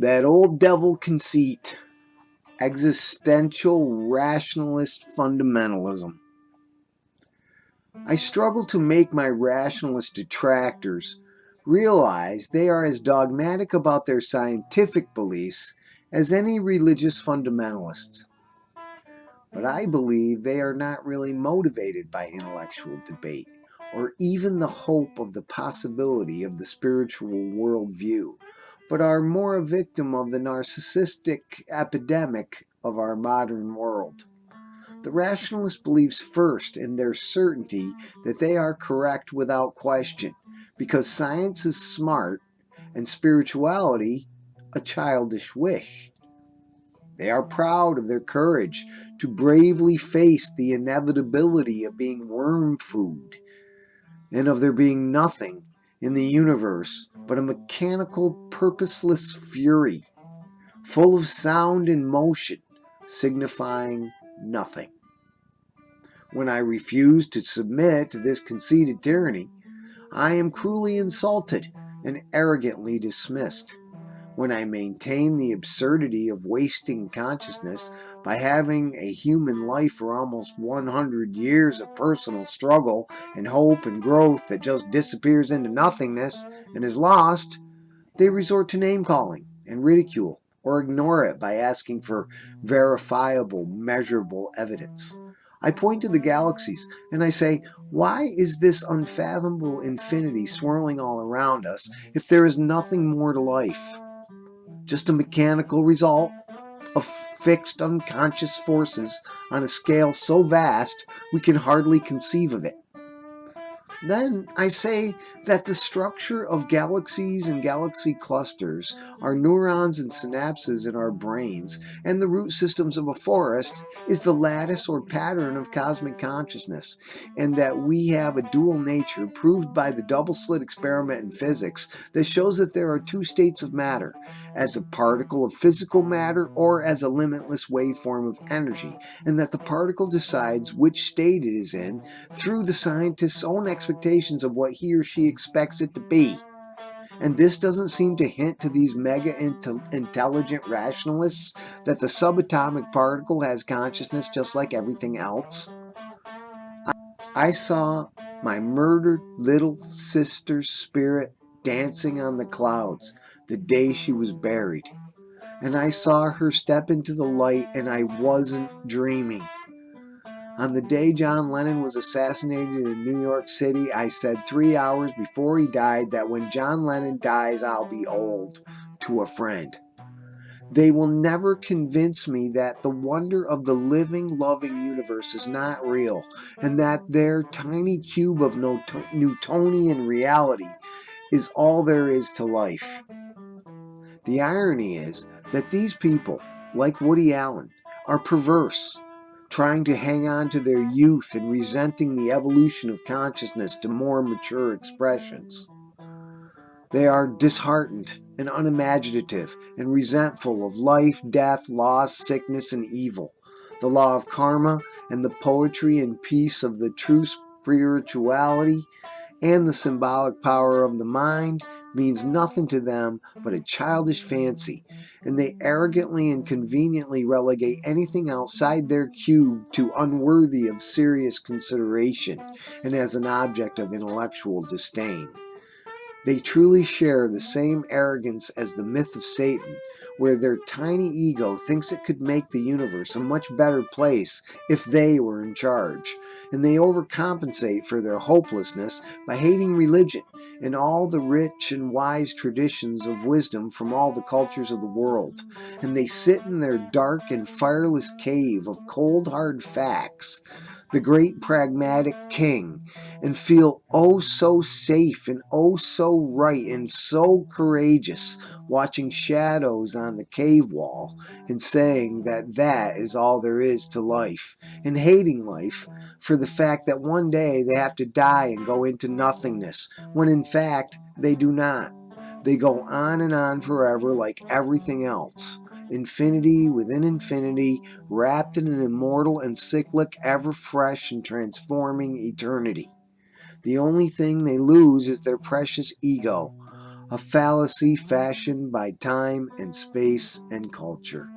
That old devil conceit, Existential Rationalist Fundamentalism. I struggle to make my rationalist detractors realize they are as dogmatic about their scientific beliefs as any religious fundamentalists. But I believe they are not really motivated by intellectual debate or even the hope of the possibility of the spiritual worldview, but are more a victim of the narcissistic epidemic of our modern world. The rationalist believes first in their certainty that they are correct without question, because science is smart and spirituality a childish wish. They are proud of their courage to bravely face the inevitability of being worm food and of there being nothing in the universe but a mechanical, purposeless fury, full of sound and motion, signifying nothing. When I refuse to submit to this conceited tyranny, I am cruelly insulted and arrogantly dismissed. When I maintain the absurdity of wasting consciousness by having a human life for almost 100 years of personal struggle and hope and growth that just disappears into nothingness and is lost, they resort to name-calling and ridicule or ignore it by asking for verifiable, measurable evidence. I point to the galaxies and I say, why is this unfathomable infinity swirling all around us if there is nothing more to life? Just a mechanical result of fixed unconscious forces on a scale so vast we can hardly conceive of it. Then I say that the structure of galaxies and galaxy clusters are neurons and synapses in our brains, and the root systems of a forest is the lattice or pattern of cosmic consciousness, and that we have a dual nature proved by the double-slit experiment in physics that shows that there are two states of matter, as a particle of physical matter or as a limitless waveform of energy, and that the particle decides which state it is in through the scientist's own expectations of what he or she expects it to be. And this doesn't seem to hint to these mega intelligent rationalists that the subatomic particle has consciousness just like everything else. I saw my murdered little sister's spirit dancing on the clouds the day she was buried. And I saw her step into the light, and I wasn't dreaming. On the day John Lennon was assassinated in New York City, I said 3 hours before he died that when John Lennon dies, I'll be old, to a friend. They will never convince me that the wonder of the living, loving universe is not real, and that their tiny cube of Newtonian reality is all there is to life. The irony is that these people, like Woody Allen, are perverse, trying to hang on to their youth and resenting the evolution of consciousness to more mature expressions. They are disheartened and unimaginative and resentful of life, death, loss, sickness, and evil, the law of karma, and the poetry and peace of the true spirituality, and the symbolic power of the mind means nothing to them but a childish fancy, and they arrogantly and conveniently relegate anything outside their cube to unworthy of serious consideration and as an object of intellectual disdain. They truly share the same arrogance as the myth of Satan, where their tiny ego thinks it could make the universe a much better place if they were in charge, and they overcompensate for their hopelessness by hating religion and all the rich and wise traditions of wisdom from all the cultures of the world, and they sit in their dark and fireless cave of cold hard facts, the great pragmatic king, and feel oh so safe and oh so right and so courageous watching shadows on the cave wall and saying that that is all there is to life, and hating life for the fact that one day they have to die and go into nothingness, when in fact they do not. They go on and on forever like everything else. Infinity within infinity, wrapped in an immortal and cyclic, ever fresh and transforming eternity. The only thing they lose is their precious ego, a fallacy fashioned by time and space and culture.